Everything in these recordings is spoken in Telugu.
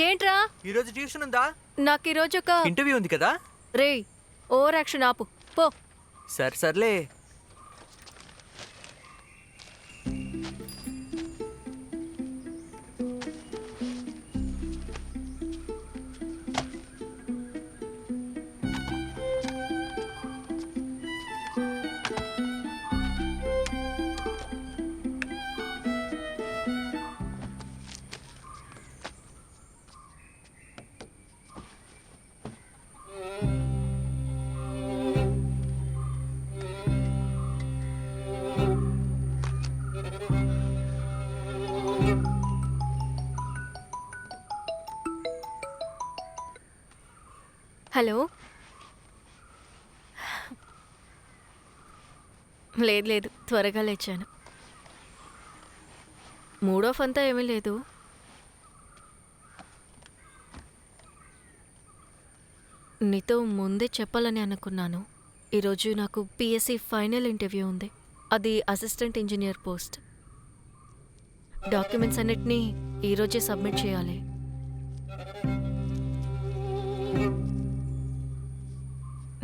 ఏంట్రా? ఈరోజు ట్యూషన్ ఉందా? నాకు ఈరోజు ఒక ఇంటర్వ్యూ ఉంది కదా. రే, ఓవర్ యాక్షన్ ఆపు పో. సర్లే. హలో. లేదు, త్వరగా లేచాను. మూడ్ ఆఫ్ అంతా ఏమీ లేదు. నీతో ముందే చెప్పాలని అనుకున్నాను. ఈరోజు నాకు పిఎస్సి ఫైనల్ ఇంటర్వ్యూ ఉంది. అది అసిస్టెంట్ ఇంజనీర్ పోస్ట్. డాక్యుమెంట్స్ అన్నిటినీ ఈరోజే సబ్మిట్ చేయాలి.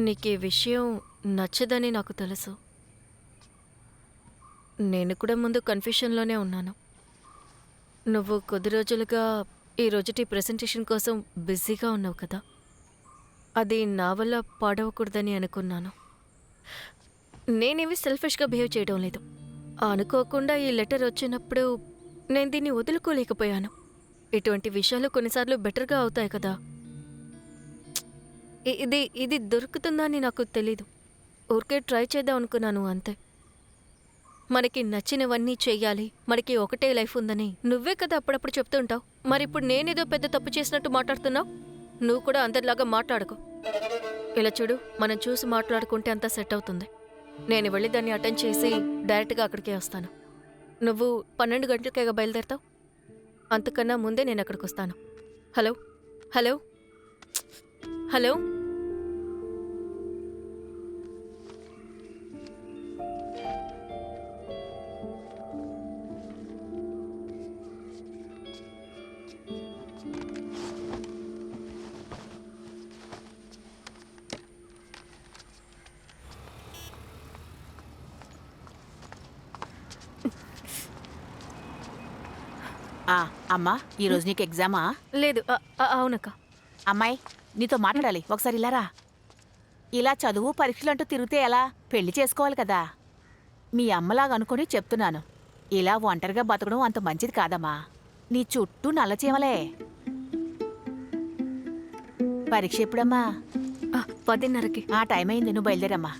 నీకు ఈ విషయం నచ్చదని నాకు తెలుసు. నేను కూడా ముందు కన్ఫ్యూషన్లోనే ఉన్నాను. నువ్వు కొద్ది రోజులుగా ఈ రోజుటి ప్రెజెంటేషన్ కోసం బిజీగా ఉన్నావు కదా, అది నా వల్ల పాడవకూడదని అనుకున్నాను. నేనేమి సెల్ఫిష్గా బిహేవ్ చేయడం లేదు. అనుకోకుండా ఈ లెటర్ వచ్చినప్పుడు నేను దీన్ని వదులుకోలేకపోయాను. ఇటువంటి విషయాలు కొన్నిసార్లు బెటర్గా అవుతాయి కదా. ఇది దొరుకుతుందని నాకు తెలీదు. ఊరికే ట్రై చేద్దాం అనుకున్నాను అంతే. మనకి నచ్చినవన్నీ చెయ్యాలి, మనకి ఒకటే లైఫ్ ఉందని నువ్వే కదా అప్పుడప్పుడు చెప్తుంటావు. మరిప్పుడు నేనేదో పెద్ద తప్పు చేసినట్టు మాట్లాడుతున్నావు. నువ్వు కూడా అందరిలాగా మాట్లాడుకో. ఇలా చూడు, మనం చూసి మాట్లాడుకుంటే అంతా సెట్ అవుతుంది. నేను వెళ్ళి దాన్ని అటెండ్ చేసి డైరెక్ట్గా అక్కడికే వస్తాను. నువ్వు 12 గంటలకేగా బయలుదేరతావు. అంతకన్నా ముందే నేను అక్కడికి వస్తాను. Hello hello hello. అమ్మా, ఈరోజు నీకు ఎగ్జామా? లేదు, అవునక్క. అమ్మాయి, నీతో మాట్లాడాలి. ఒకసారి ఇలారా. ఇలా చదువు పరీక్షలంటూ తిరిగితే ఎలా? పెళ్లి చేసుకోవాలి కదా. మీ అమ్మలాగా అనుకుని చెప్తున్నాను. ఇలా ఒంటరిగా బతకడం అంత మంచిది కాదమ్మా. నీ చుట్టూ నల్లచీమలే. పరీక్ష ఎప్పుడమ్మా? 10:30కి. ఆ టైం అయింది, నువ్వు బయలుదేరమ్మా.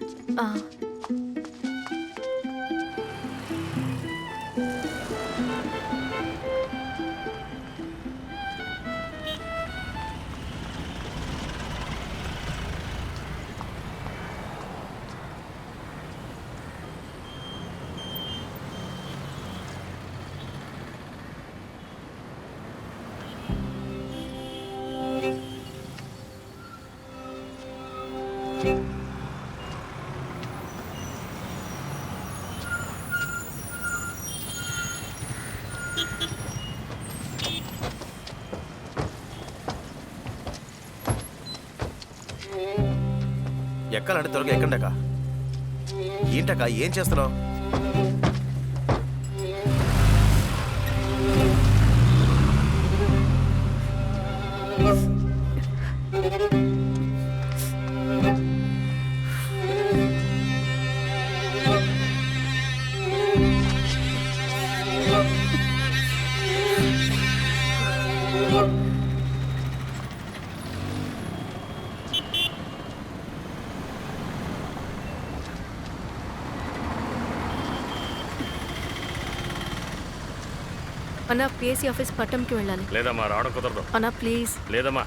ఎక్కాలంటే త్వరగా ఎక్కండాక. ఏంటక్క, ఏం చేస్తున్నావు? అన్నా, పిఎస్సి ఆఫీస్ పట్టంకి వెళ్ళాలి. లేదమ్మా, రావడం కుదరదు. అన్నా ప్లీజ్. లేదమ్మా.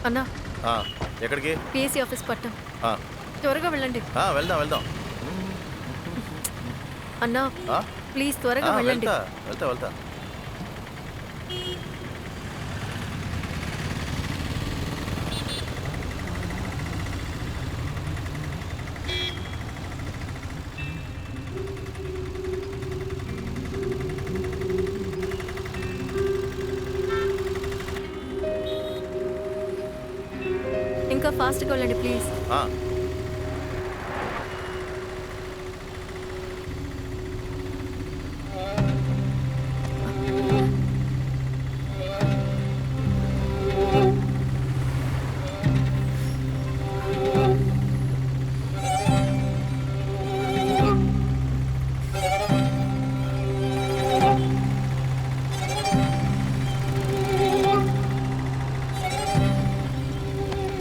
అన్నా, ఎక్కడికి? పిఎస్సి ఆఫీస్ పట్టం. త్వరగా వెళ్ళండి. వెళ్దాం. అన్నా ప్లీజ్ త్వరగా వెళ్ళండి. వెళ్తా. ఫాస్ట్గా వెళ్ళండి ప్లీజ్. ఆ,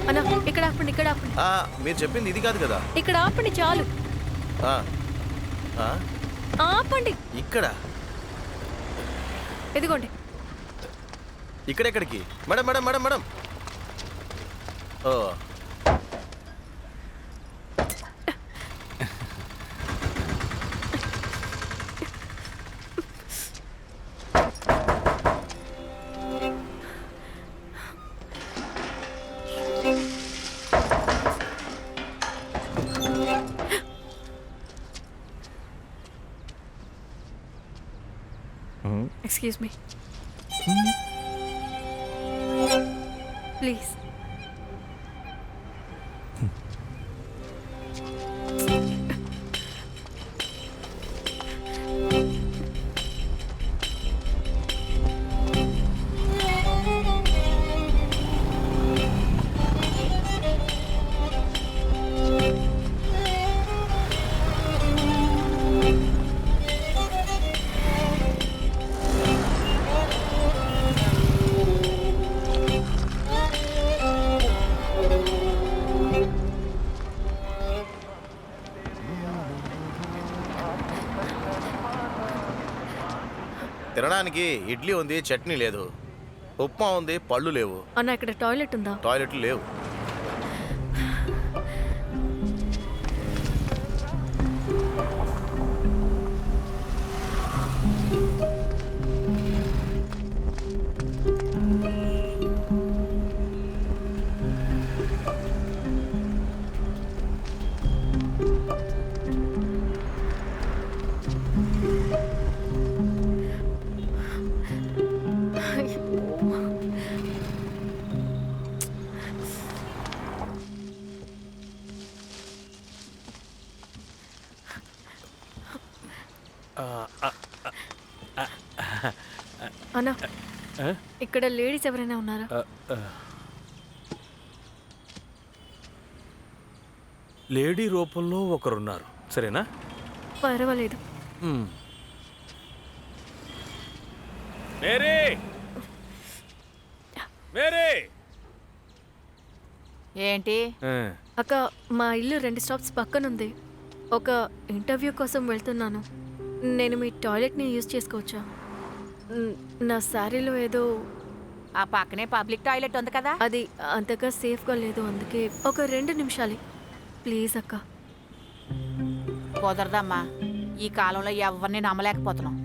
అన్నా ఇక్కడ ఆపండి, ఇక్కడ ఆపండి, ఆ, మీరు చెప్పింది ఇది కాదు కదా. ఇక్కడ ఆపండి చాలు. ఆ, ఆ, ఆపండి. ఇక్కడ ఇదిగోండి. ఇక్కడెక్కడికి? Madam madam madam madam. Oh, excuse me please. తినడానికి ఇడ్లీ ఉంది, చట్నీ లేదు. ఉప్మా ఉంది, పళ్ళు లేవు. అన్న ఇక్కడ టాయిలెట్ ఉందా? టాయిలెట్లు లేవు. అన్నా ఇక్కడ లేడీస్ ఎవరైనా ఉన్నారా? లేడీ రూపంలో ఒకరున్నారు, సరేనా? పర్వాలేదు. Mary, Mary. ఏంటి? అక్క మా ఇల్లు 2 స్టాప్స్ పక్కనుంది. ఒక ఇంటర్వ్యూ కోసం వెళ్తున్నాను. నేను మీ టాయిలెట్ని యూజ్ చేసుకోవచ్చా? నా శారీలో ఏదో ఆ పక్కనే పబ్లిక్ టాయిలెట్ ఉంది కదా. అది అంతగా సేఫ్గా లేదు, అందుకే ఒక 2 నిమిషాలే ప్లీజ్ అక్క. కుదరదమ్మా, ఈ కాలంలో ఎవరిని నమ్మలేకపోతున్నాం.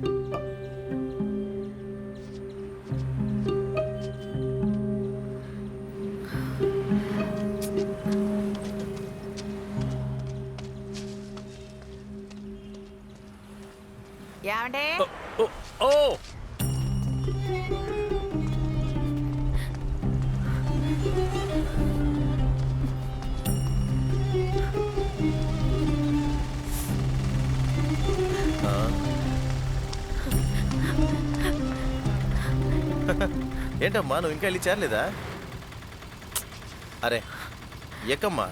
ఏమండే? ఓ, ఏంటమ్మా నువ్వు ఇంకా వెళ్ళి చేరలేదా? అరే ఎక్కమ్మా.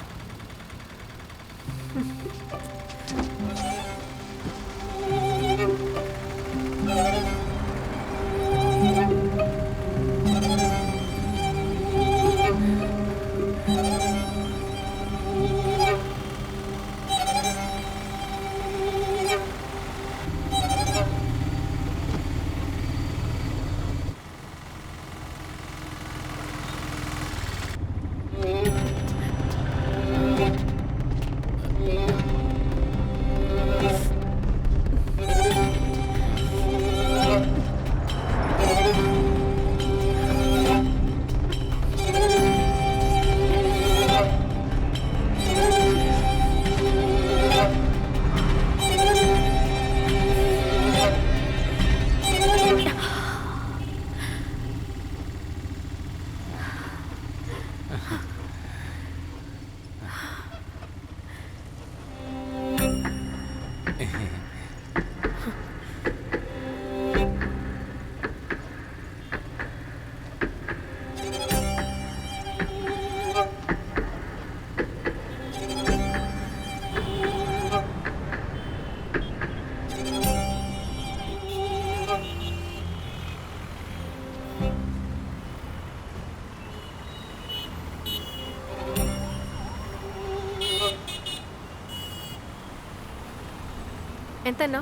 ఎంతన్నా?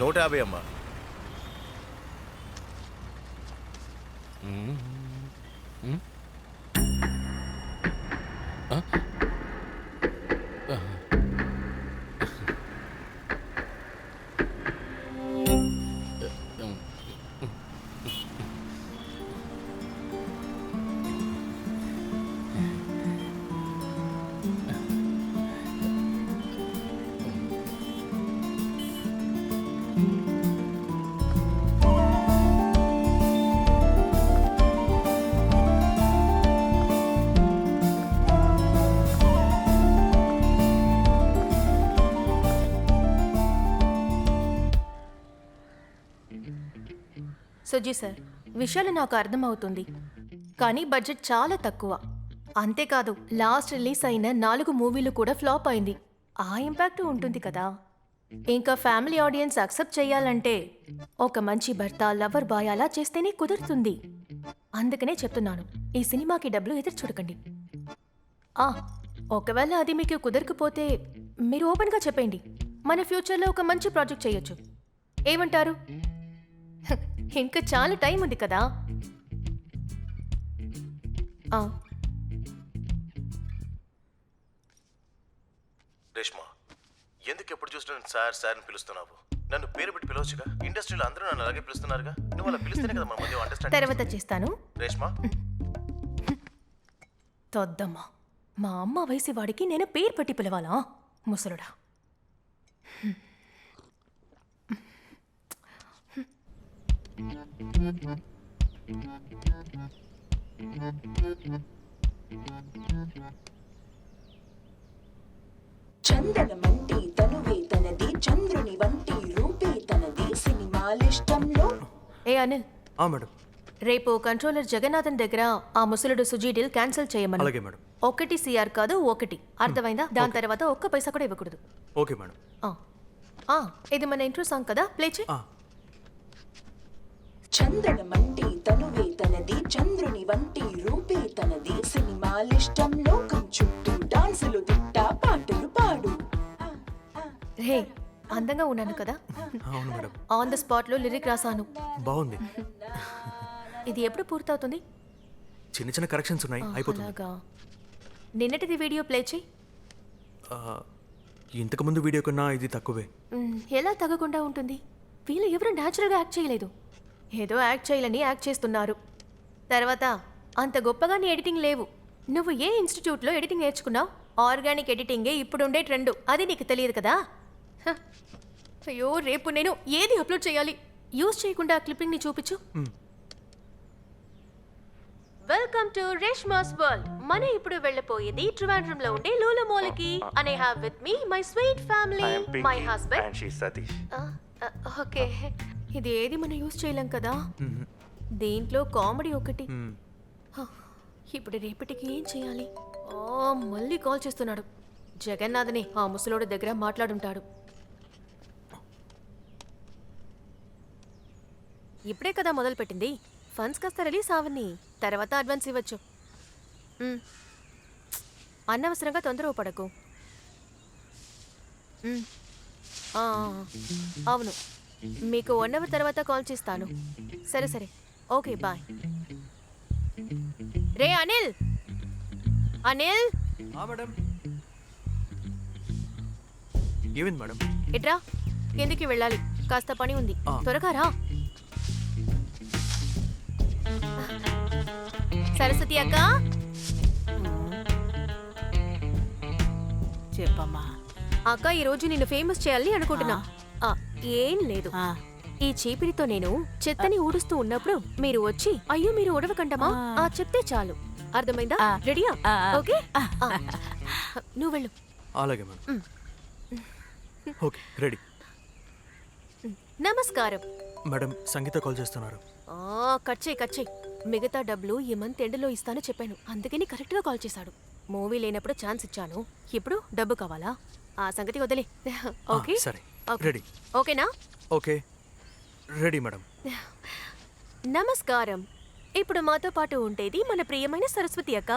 150 అమ్మా. సుజీ సార్, విషయాలు నాకు అర్థమవుతుంది, కానీ బడ్జెట్ చాలా తక్కువ. అంతేకాదు లాస్ట్ రిలీజ్ అయిన 4 మూవీలు కూడా ఫ్లాప్ అయింది. ఆ ఇంపాక్ట్ ఉంటుంది కదా. ఇంకా ఫ్యామిలీ ఆడియన్స్ అక్సెప్ట్ చేయాలంటే ఒక మంచి భర్త, లవర్ బాయ్ అలా చేస్తేనే కుదురుతుంది. అందుకనే చెప్తున్నాను, ఈ సినిమాకి డబ్బులు ఎదురు చూడకండి. ఒకవేళ అది మీకు కుదరకపోతే మీరు ఓపెన్గా చెప్పండి. మన ఫ్యూచర్లో ఒక మంచి ప్రాజెక్ట్ చేయొచ్చు. ఏమంటారు? ఇంకా చాలా టైం ఉంది కదా. రేష్మా, ఎందుకు ఎప్పుడు చూసినా సార్ సార్ అని పిలుస్తున్నావు? నన్ను పేరు పెట్టి పిలవచ్చుగా. ఇండస్ట్రీలో అందరూ నన్ను అలాగే పిలుస్తున్నారుగా. నువ్వు అలా పిలిస్తేనే కదా మన మధ్య అండర్స్టాండింగ్. తర్వాత చేస్తాను. రేష్మా, తొద్దమ్మా, మా అమ్మ వయసు వాడికి నేను పేరు పెట్టి పిలవాలా? ముసలుడా. చందనమంటి తనువే తనది, చంద్రుని వంటి రూపే తనది, సినిమాలిష్టంలో. ఏ అనిల్, మేడం. రేపు కంట్రోలర్ జగన్నాథన్ దగ్గర ఆ ముసలుడు సుజీ డీల్ క్యాన్సిల్ చేయమని. అలాగే మేడం. 1 CR కాదు 1, అర్థమైందా? దాని తర్వాత 1 పైసా కూడా ఇవ్వకూడదు. Okay madam. ఇది మన ఇంట్రో సాంగ్ కదా, ప్లే చేయి. చందనమంటి తనువే తనది, చంద్రుని వంటి రూపే తనది, సినిమాలిష్టంలో చుట్టూ డాన్సులు తిట్ట పాటలు పాడు. రే, అందంగా ఉన్నాను కదా. అవును మేడం. ఆన్ ద స్పాట్ లో లిరిక్ రాసాను. బాగుంది. ఇది ఎప్పుడు పూర్తవుతుంది? చిన్న చిన్న కరెక్షన్స్ ఉన్నాయి, అయిపోతుంది. అలాగా. నిన్నటిది వీడియో ప్లే చేయి. ఇంతకు ముందు వీడియో కన్నా ఇది తక్కువే. ఎలా తగ్గకుండా ఉంటుంది? వీళ్ళు ఎవరు న్యాచురల్గా యాక్ట్ చేయలేదు, ఏదో యాక్ట్ చేయాలని యాక్ట్ చేస్తున్నారు. తర్వాత అంత గొప్పగా నీ ఎడిటింగ్ లేవు. నువ్వు ఏ ఇన్స్టిట్యూట్లో ఎడిటింగ్ నేర్చుకున్నావు? ఆర్గానిక్ ఎడిటింగే ఇప్పుడుండే ట్రెండ్, అది నీకు తెలియదు కదా. అయ్యో, రేపు నేను ఏది అప్లోడ్ చేయాలి? యూజ్ చేయకుండా ఆ క్లిప్పింగ్ని చూపించు. Welcome to Reshma's world. మన ఇప్పుడు వెళ్ళిపోయేది ట్రివాండ్రంలో ఉండే లూలు మోలకి. And I have with me my sweet family, my husband and she Satish. Okay, ఇది ఏది మనం యూజ్ చేయలేం కదా. దీంట్లో కామెడీ ఒకటి. ఇప్పుడు రేపటికి ఏం చేయాలి? మళ్ళీ కాల్ చేస్తున్నాడు. జగన్నాథ్ని ఆ ముసలోడు దగ్గర మాట్లాడుంటాడు. ఇప్పుడే కదా మొదలుపెట్టింది. ఫండ్స్ కాస్త రిలీజ్ అవని, తర్వాత అడ్వాన్స్ ఇవ్వచ్చు. అనవసరంగా తొందర పడకు. అవును, మీకు 1 అవర్ తర్వాత కాల్ చేస్తాను. సరే సరే, ఓకే, బాయ్. రే అనిల్, అనిల్ మేడం. ఏమైంది మేడం? ఇట్రా, కిందికి వెళ్ళాలి, కాస్త పని ఉంది. త్వరగా రా. సరస్వతి అక్క, చెప్పమ్మా. అక్క, ఈరోజు నిన్ను ఫేమస్ చేయాలని అనుకుంటున్నా. ఏం లేదు, ఈ చీపిరితో నేను చెత్తని ఊడుస్తూ ఉన్నప్పుడు మీరు వచ్చి, అయ్యో మీరు ఊడవకండమా, చెప్తే చాలు. అర్థమైందా? రెడీయా? ఓకే, నువ్వు వెళ్ళు. అలాగే మేడం. Okay, ready. నమస్కారం మేడం. సంగీత కాల్ చేస్తున్నారు. కట్ చేయి. మిగతా డబ్బులు ఈ మంత్ ఎండ్లో ఇస్తానని చెప్పాను, అందుకని కరెక్ట్గా కాల్ చేశాడు. మూవీ లేనప్పుడు ఛాన్స్ ఇచ్చాను, ఇప్పుడు డబ్బు కావాలా? ఆ సంగతి వదిలే. ఓకే, సరే, రెడీ. ఓకేనా? Okay, ready madam. నమస్కారం. ఇప్పుడు మాతో పాటు ఉండేది మన ప్రియమైన సరస్వతి అక్క.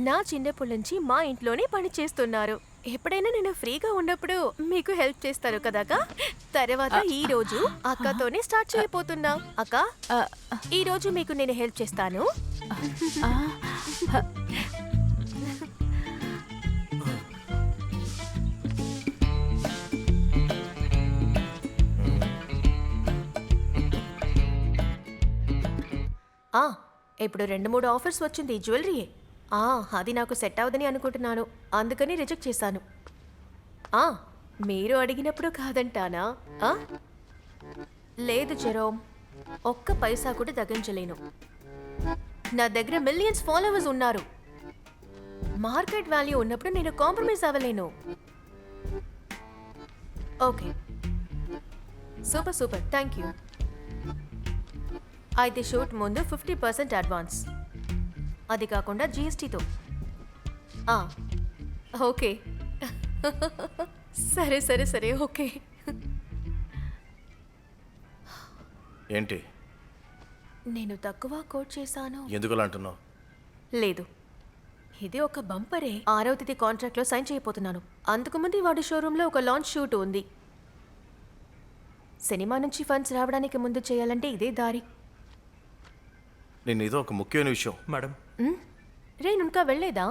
నా చిన్నప్పటి నుంచి మా ఇంట్లోనే పని చేస్తున్నారు. ఎప్పుడైనా నేను ఫ్రీగా ఉన్నప్పుడు మీకు హెల్ప్ చేస్తారు కదాకా. తర్వాత ఈ రోజు అక్కతోనే స్టార్ట్ చేయబోతున్నా. అక్క, ఈ రోజు మీకు నేను హెల్ప్ చేస్తాను. ఇప్పుడు 2-3 ఆఫర్స్ వచ్చింది జ్యువెలరీ. అది నాకు సెట్ అవ్వదని అనుకుంటున్నాను, అందుకని రిజెక్ట్ చేశాను. మీరు అడిగినప్పుడు కాదంటానా? లేదు జెరోమ్, ఒక్క పైసా కూడా తగ్గించలేను. నా దగ్గర మిలియన్స్ ఫాలోవర్స్ ఉన్నారు. మార్కెట్ వాల్యూ ఉన్నప్పుడు నేను కాంప్రమైజ్ అవ్వలేను. Okay, super super, thank you. అయితే షూట్ ముందు 50% అడ్వాన్స్, అది కాకుండా జీఎస్టీతో. ఓకే, సరే సరే సరే, ఓకే. ఏంటి నేను తక్కువ కోట్ చేశాను. ఎందుకు అలా అంటున్నావు? లేదు, ఇది ఒక బంపరే. 6వ తేదీ కాంట్రాక్ట్లో సైన్ చేయబోతున్నాను. అంతకుముందు వాడి షోరూంలో ఒక లాంచ్ షూట్ ఉంది. సినిమా నుంచి ఫండ్స్ రావడానికి ముందు చేయాలంటే ఇదే దారి. నేను ఏదో ఒక ముఖ్యమైన విషయం. మేడం రే, ఇంకా వెళ్ళలేదా?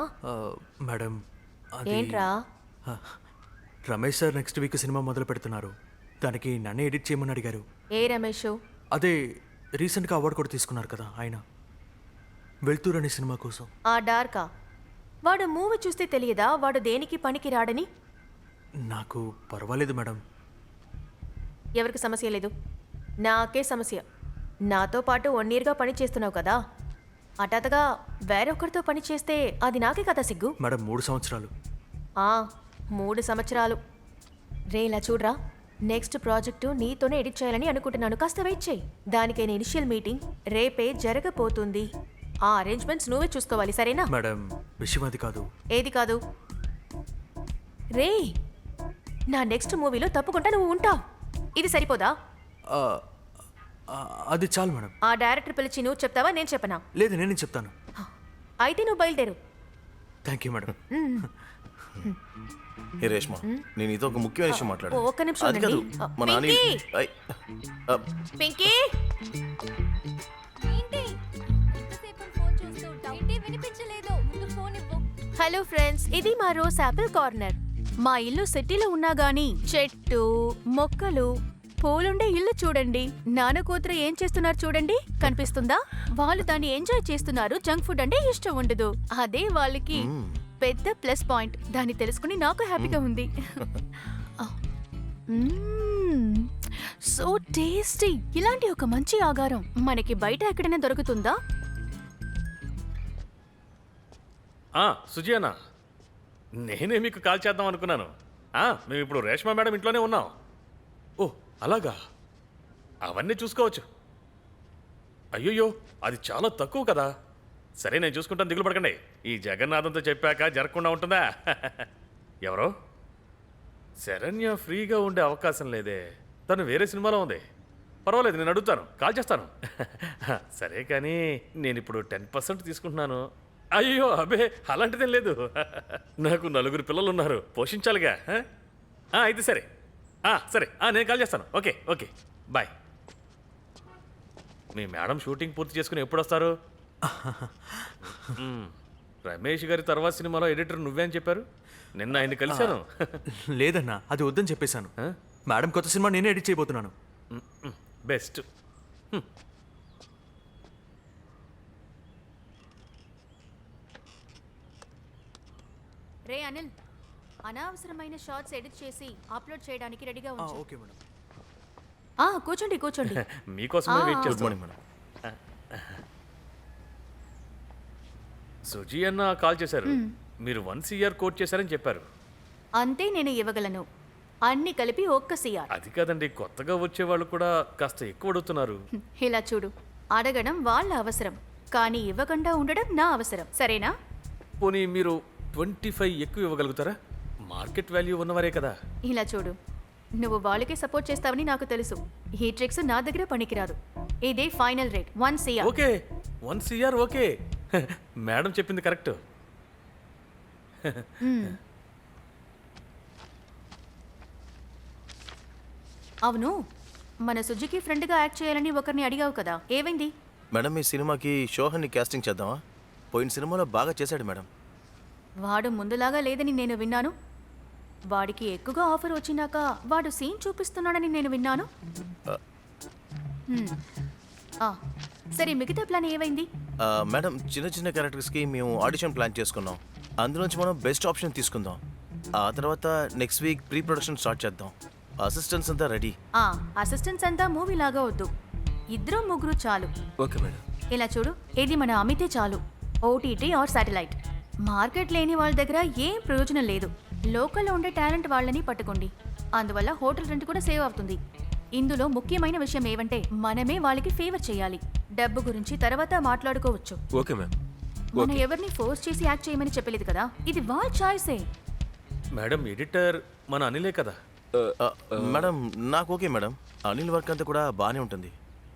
మేడం అది ఏంట్రా? Ramesh sir next week cinema మొదలు పెడుతున్నారు. దానికి నన్నే ఎడిట్ చేయమని అడిగారు. ఏ రమేష్? అదే రీసెంట్గా అవార్డు కూడా తీసుకున్నారు కదా ఆయన, వెళ్తూరు అనే సినిమా కోసం. ఆ డార్కా వాడు మూవీ చూస్తే తెలియదా వాడు దేనికి పనికి రాడని? నాకు పర్వాలేదు మేడం. ఎవరికి సమస్య లేదు, నాకే సమస్య. నాతో పాటు 1 yearగా పని చేస్తున్నావు కదా, హఠాత్తుగా వేరొకరితో పని చేస్తే అది నాకే కదా సిగ్గు. మేడం 3 సంవత్సరాలు. 3 సంవత్సరాలు. రే, ఇలా చూడరా, నెక్స్ట్ ప్రాజెక్టు నీతోనే ఎడిట్ చేయాలని అనుకుంటున్నాను. కాస్త వెయిట్ చేయి. దానికైన ఇనిషియల్ మీటింగ్ రేపే జరగబోతుంది. ఆ అరేంజ్మెంట్స్ నువ్వే చూసుకోవాలి, సరేనా? మేడం విషయం అది కాదు. ఏది కాదు? రే, నా నెక్స్ట్ మూవీలో తప్పకుండా నువ్వు ఉంటావు. ఇది సరిపోదా? ఆ, అది చాలు మేడం. ఆ డైరెక్టర్ పిలిచి నువ్వు చెప్తావా, నేను చెప్పనా? లేదు, నేనే చెప్తాను. అయితే నువ్వు బయలుదేరు. Thank you madam. Hey Reshma, నేను ఇదో ఒక ముఖ్యమైన విషయం మాట్లాడు. ఒక్క నిమిషం అది కాదు, ఉండండి. మా Nani Pinky! I, Pinky, hello friends, ఇది మా రోజ్ యాపిల్ కార్నర్. మా ఇల్లు సిటీలో ఉన్నా గానీ చెట్టు మొక్కలు పూలుండే ఇల్లు చూడండి. నాన్న కూతురు ఏం చేస్తున్నారు చూడండి, కనిపిస్తుందా? వాళ్ళు దాన్ని ఎంజాయ్ చేస్తున్నారు. జంక్ ఫుడ్ అంటే ఇష్టం ఉండదు, అదే వాళ్ళకి పెద్ద ప్లస్ పాయింట్. దాన్ని తెలుసుకుని నాకు హ్యాపీగా ఉంది. So tasty. ఇలాంటి ఒక మంచి ఆహారం మనకి బయట ఎక్కడైనా దొరుకుతుందా? సుజీ అన్న, నేనే మీకు కాల్ చేద్దాం అనుకున్నాను. మేము ఇప్పుడు రేష్మా మేడం ఇంట్లోనే ఉన్నాం. ఓ అలాగా, అవన్నీ చూసుకోవచ్చు. అయ్యయ్యో, అది చాలా తక్కువ కదా. సరే, నేను చూసుకుంటాను, దిగులు పడకండి. ఈ జగన్నాథంతో చెప్పాక జరగకుండా ఉంటుందా? ఎవరో శరణ్య ఫ్రీగా ఉండే అవకాశం లేదే, తను వేరే సినిమాలో ఉంది. పర్వాలేదు, నేను అడుగుతాను, కాల్ చేస్తాను. సరే, కానీ నేను ఇప్పుడు 10% తీసుకుంటున్నాను. అయ్యో అబే, అలాంటిదేం లేదు. నాకు 4 పిల్లలు ఉన్నారు, పోషించాలిగా. అయితే సరే సరే, నేను కాల్ చేస్తాను. Okay okay, bye. మీ మేడం షూటింగ్ పూర్తి చేసుకుని ఎప్పుడు వస్తారు? రమేష్ గారి తర్వాత సినిమాలో ఎడిటర్ నువ్వే అని చెప్పారు. నిన్న ఆయన కలిశాను. లేదన్నా, అది వద్దని చెప్పేశాను. మేడం కొత్త సినిమా నేనే ఎడిట్ చేయబోతున్నాను. బెస్ట్. రే అనిల్, అనవసరమైన షార్ట్స్ ఎడిట్ చేసి అప్లోడ్ చేయడానికి రెడీగా ఉంచు. Okay madam. కూర్చోండి కూర్చోండి. మీకోసమే వెయిట్ గుడ్ చేస్తాను. Morning madam. సుజీ అన్న కాల్ చేశారు. మీరు 1 CR కోట్ చేశారని చెప్పారు. అంతే నేను ఇవ్వగలను, అన్ని కలిపి 1 CR. అది కాదండి, కొత్తగా వచ్చే వాళ్ళు కూడా కాస్త ఎక్కువ అడుగుతున్నారు. ఇలా చూడు, అడగడం వాళ్ళ అవసరం, కానీ ఇవ్వకుండా ఉండడం నా అవసరం, సరేనా? పోనీ మీరు 25 ఎక్కువ ఇవ్వగలుగుతారా? మార్కెట్ వాల్యూ ఉన్నవారే కదా. ఇలా చూడు, నువ్వు వాళ్ళకే సపోర్ట్ చేస్తావని నాకు తెలుసు. ఈ ట్రిక్స్ నా దగ్గర పనికిరాదు. ఇదే final rate, 1 CR. Okay, 1 CR okay. Madam చెప్పింది కరెక్ట్. అవును, మన సుజుకి ఫ్రెండ్గా యాక్ట్ చేయాలని ఒకరిని అడిగావు కదా, ఏమైంది? మేడం ఈ సినిమాకి షోహన్ని కాస్టింగ్ చేద్దామా? పోయిన సినిమాలో బాగా చేశాడు మేడం. వాడు ముందులాగా లేదని నేను విన్నాను. వాడికి ఎక్కువగా ఆఫర్ వచ్చినాక వాడు సీన్ చూపిస్తున్నాడని నేను విన్నాను. హ్మ్. ఆ, సరే, మిగతా ప్లాన్ ఏమైంది? మేడం చిన్న చిన్న క్యారెక్టర్స్కి మేము ఆడిషన్ ప్లాన్ చేసుకున్నాం. అందులోంచి మనం బెస్ట్ ఆప్షన్ తీసుకుందాం. ఆ తర్వాత next week pre production start చేద్దాం. అసిస్టెంట్స్ అంతా రెడీ. అసిస్టెంట్స్ అంతా మూవీ లాగా వద్దు, 2-3 చాలు. Okay madam. ఇలా చూడు, ఇది మన అమితే చాలు. OTT or satellite. మార్కెట్ లేని వాళ్ళ దగ్గర ఏం ప్రయోజనం లేదు. లోకల్లో ఉండే టాలెంట్ వాళ్ళని పట్టుకోండి. అందువల్ల హోటల్ రెంట్ కూడా సేవ్ అవుతుంది. ఇందులో ముఖ్యమైన విషయం ఏమంటే మనమే వాళ్ళకి ఫేవర్ చేయాలి. డబ్బు గురించి తర్వాత మాట్లాడుకోవచ్చు. Okay ma'am. మనం ఎవరిని ఫోర్స్ చేసి యాక్ట్ చేయమని చెప్పలేదు కదా, ఇది వాళ్ళ చాయిసే. మేడం ఎడిటర్ మన అనిలే కదా. మేడం నాకు ఓకే మేడం. అనిల్ వర్క్ అంతా కూడా బాగానే ఉంటుంది.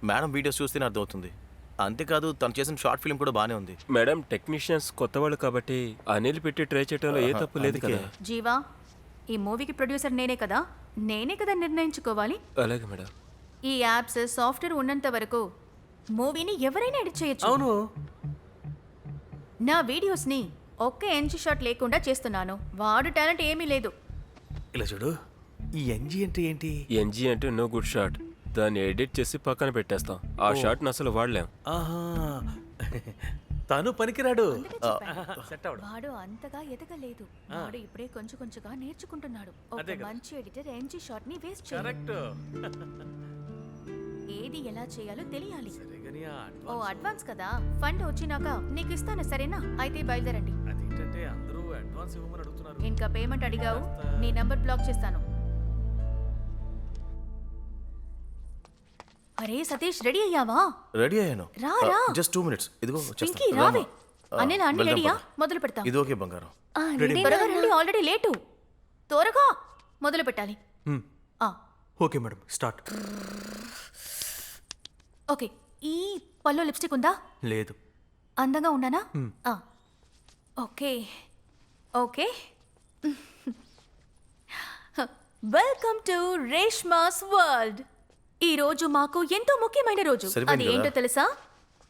మేడం వీడియోస్ చూస్తేనే అర్థమవుతుంది. అంతేకాదు తను చేసిన షార్ట్ ఫిల్మ్ కూడా బాగానే ఉంది. మేడం టెక్నీషియన్స్ కొత్త వాళ్ళు కాబట్టి అనిల్ పెట్టి ట్రై చేయడంలో ఏ తప్పు లేదు కదా. జీవా, ఈ మూవీకి ప్రొడ్యూసర్ నేనే కదా నిర్ణయించుకోవాలి. అలాగే మేడం. ఈ యాప్స్ సాఫ్ట్వేర్ ఉన్నంత వరకు మూవీని ఎవరైనా ఎడిట్ చేయొచ్చు. అవును. నా వీడియోస్ని ఒక్క ఎంచి షాట్ లేకుండా చేస్తున్నాను. వాడు టాలెంట్ ఏమీ లేదు. ఇలా చూడు, ఈ ఎన్జీ అంటే ఏంటి? ఎన్జీ అంటే నో గుడ్ షాట్. దాన్ని ఎడిట్ చేసి పక్కన పెట్టేస్తాం. ఆ షాట్ని అసలు వాడలేం. ఆహా, తను పనికిరాడు. అందుకే చెప్పాను. సెట్ అవడం. వాడు అంతగా ఎదగలేదు. వాడు ఇప్పుడే కొంచెం కొంచెంగా నేర్చుకుంటున్నాడు. ఒక అదే కదా. మంచి ఎడిటర్ ఎంచి షాట్ ని వేస్ట్ చేయడు. కరెక్ట్. ఏది ఎలా చేయాలో తెలియాలి. సరేగాని ఆ ఓ అడ్వాన్స్ కదా, ఫండ్ వచ్చినాక నీకు ఇస్తాను, సరేనా? అయితే బయలుదేరండి. అదేంటంటే అందరూ అడ్వాన్స్ ఇవ్వమని అడుగుతున్నారు. ఇంకా పేమెంట్ అడిగావు, నీ నంబర్ బ్లాక్ చేస్తాను. అరే సతీష్, రెడీ అయ్యావా? రెడీ అయ్యాను. రా, రా. Just 2 minutes. ఇదిగో పింకీ రావే. అనిల్ అన్ని వెళ్దాం రెడీయా? పద. మొదలు పెడతాం. ఇది ఓకే బంగారం. త్వరగా రండి, ఆల్రెడీ లేటు. త్వరగా మొదలు పెట్టాలి. Okay madam, start. ఓకే, ఈ పల్లో లిప్స్టిక్ ఉందా? లేదు. అందంగా ఉన్నానా? Okay okay. Welcome to Reshma's world. ఈ రోజు మాకు ఎంతో ముఖ్యమైన రోజు. సరిపోయింది అది ఏంటో కదా? తెలుసా?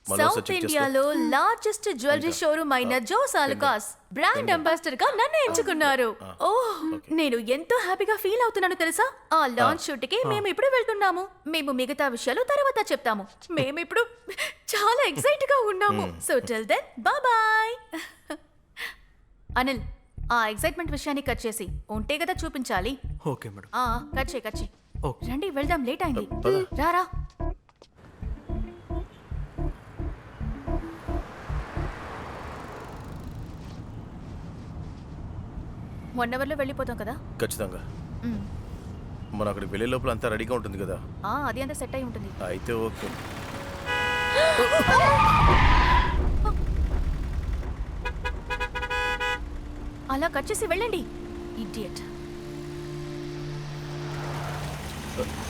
మళ్ళీ ఒకసారి సౌత్ check ఇండియాలో లార్జెస్ట్ జ్యువెలరీ షోరూమ్ అయిన జోస్ ఆలుకాస్ బ్రాండ్ అంబాసిడర్ గా నన్ను ఎంచుకున్నారు. ఓహ్, నేను ఎంతో హ్యాపీగా ఫీల్ అవుతున్నాను తెలుసా? ఆ లాంచ్ షూట్ కి మేము ఇప్పుడు వెళ్తున్నాము. మేము మిగతా విషయాలు తర్వాత చెప్తాము. మేము ఇప్పుడు చాలా ఎక్సైట్ గా ఉన్నాము. So till then bye bye. Anil, ఆ ఎక్సైట్మెంట్ విషయాన్ని కట్ చేసి ఉంటే కదా చూపించాలి. Okay madam. కట్ చేయి. ఓకే. రండి వెళ్దాం, లేట్ అయింది. పద. రారా. 1 అవర్లో వెళ్ళిపోతాం కదా. ఖచ్చితంగా. మనం అక్కడికి వెళ్ళే లోపల అంతా రెడీగా ఉంటుంది కదా. అది అంతా సెట్ అయి ఉంటుంది. అయితే ఓకే. అలా కట్ చేసి వెళ్ళండి, ఇడియట్.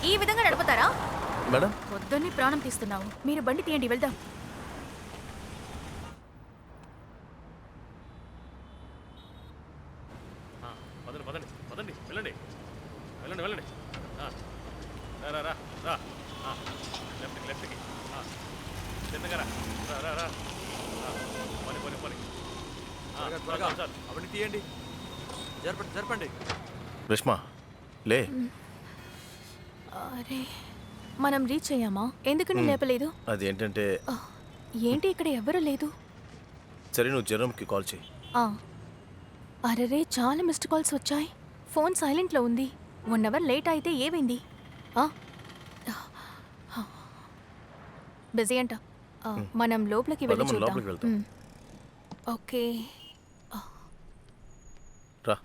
ఈ విధంగా నడుపుతారా? మేడం వద్దని ప్రాణం తీస్తున్నావు. మీరు బండి తీయండి, వెళ్దాం. పదండి పదండి పదండి, వెళ్ళండి వెళ్ళండి వెళ్ళండి. రా రా రా. లెఫ్ట్కి లెఫ్ట్కి. చిన్నగా రా రా రా. పని పని పని. అవన్నీ తీయండి, జరపండి. రేష్మా లే. అరే, మనం రీచ్ అయ్యామా? ఎందుకని లేపలేదు? అది ఏంటంటే ఏంటి ఇక్కడ ఎవరు లేదు? సరే నువ్వు జెరోమ్కి కాల్ చేయి. అరే, చాలా మిస్డ్ కాల్స్ వచ్చాయి. ఫోన్ సైలెంట్లో ఉంది. 1 అవర్ లేట్ అయితే ఏమైంది? బిజీ అంట. మనం లోపలికి వెళ్ళి పద, మనం చూద్దాం. లోపలికి వెళ్తాం. ఓకే. రా.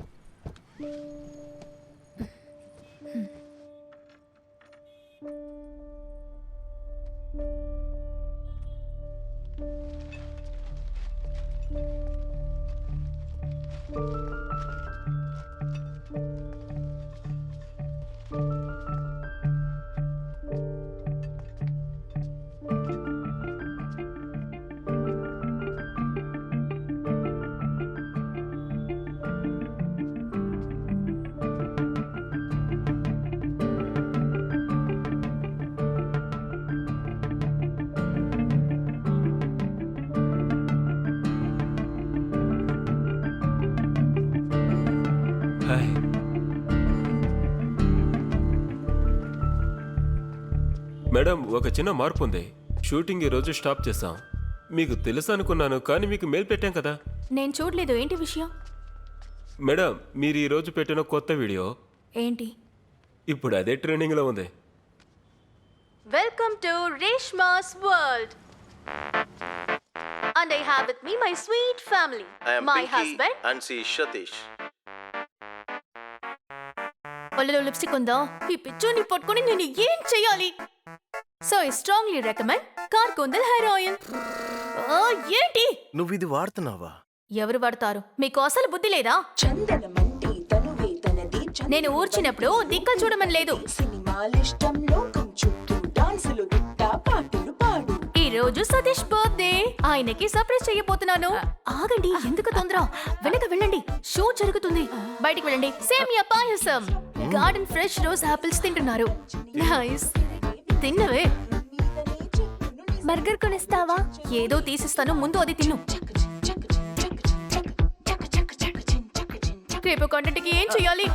మేడం ఒక చిన్న మార్పు ఉంది. షూటింగ్ ఈరోజు స్టాప్ చేస్తాం. మీకు తెలుసు అనుకున్నాను, కానీ మీకు మెయిల్ పెట్టాం కదా. నేను చూడలేదు, ఏంటి విషయం? మేడం మీరు ఈరోజు పెట్టిన కొత్త వీడియో ఏంటి? ఇప్పుడు అదే ట్రెండింగ్లో ఉంది. Welcome to Reshma's world. And I have with me my sweet family. I am My Pinky husband. and she is Satish. పళ్ళలో లిప్స్టిక్ ఉందా? ఈ పిచ్చోని పట్టుకొని నేను ఏం చెయ్యాలి? సో ఐ స్ట్రాంగ్లీ రికమెండ్ కార్కుందల్ హెయిర్ ఆయిల్. ఏంటి నువ్వు ఇది వాడుతున్నావా? ఎవరు వాడతారు? మీకు అసలు బుద్ధి లేదా? చందనమంటి తనువే తనది నేను ఊర్చినప్పుడు దిక్కలు చూడమని లేదు. సినిమాలిష్టం లోకం చుట్టూ డాన్సులు దిట్ట పాటలు పాడు ఈ రోజు సతీష్ బర్త్డే. ఆయనకి సర్ప్రైజ్ చేయబోతున్నాను. ఆగండి, ఎందుకు తొందర? వెనక వెళ్ళండి, షో జరుగుతుంది. బయటికి వెళ్ళండి. సేమియా పాయసం, గార్డెన్ ఫ్రెష్ రోజ్ ఆపిల్స్ తింటున్నారు. నైస్, తిన్నవే. బర్గర్ కొనిస్తావా? ఏదో తీసిస్తాను, ముందు అది తిను. రేపు కంటెంట్కి ఏం చేయాలి?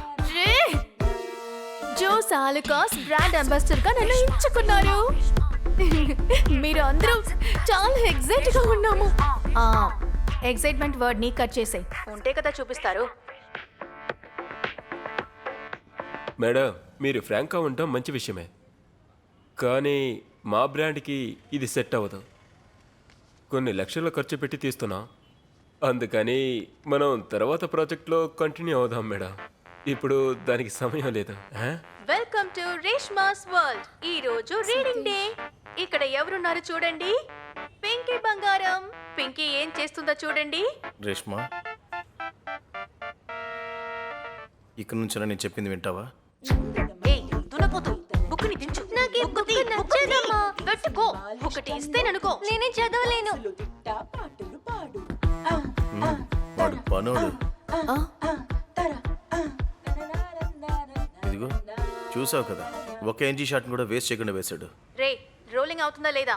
జోస్ ఆలుకాస్ బ్రాండ్ అంబాసిడర్ గా నన్ను ఎంచుకున్నారు. మీరు అందరూ చాలా ఎక్సైట్ గా ఉన్నాము. ఎక్సైట్మెంట్ వర్డ్ ని కట్ చేసే ఉంటే కదా చూపిస్తారు. మేడం మీరు ఫ్రాంక్గా ఉండటం మంచి విషయమే, కానీ మా బ్రాండ్కి ఇది సెట్ అవ్వదు. కొన్ని లక్షలు ఖర్చు పెట్టి తీస్తున్నాం, అందుకని మనం తర్వాత ప్రాజెక్ట్లో కంటిన్యూ అవుదాం మేడం. ఇప్పుడు దానికి సమయం లేదు. Welcome to Reshma's world. ఈ రోజు రీడింగ్ డే. ఇక్కడ ఎవరున్నారు చూడండి. పింకీ బంగారం. పింకీ ఏం చేస్తుందో చూడండి. రేష్మా, ఇక్కడ నుంచి నేను చెప్పింది వింటావా? ఏయ్ దునపోతు, బుక్కుని దించు. నాకే బుక్ నచ్చేదమ్మా. పెట్టుకో. ఒకటి ఇస్తేననుకో. నేనే చదవలేను. దిట్ట పాటలు పాడు వాడు పనోడు. ఇదిగో చూసావు కదా, ఒక ఎన్జీ షాట్ కూడా వేస్ట్ చేయకుండా వేశాడు. రే, రోలింగ్ అవుతుందా లేదా?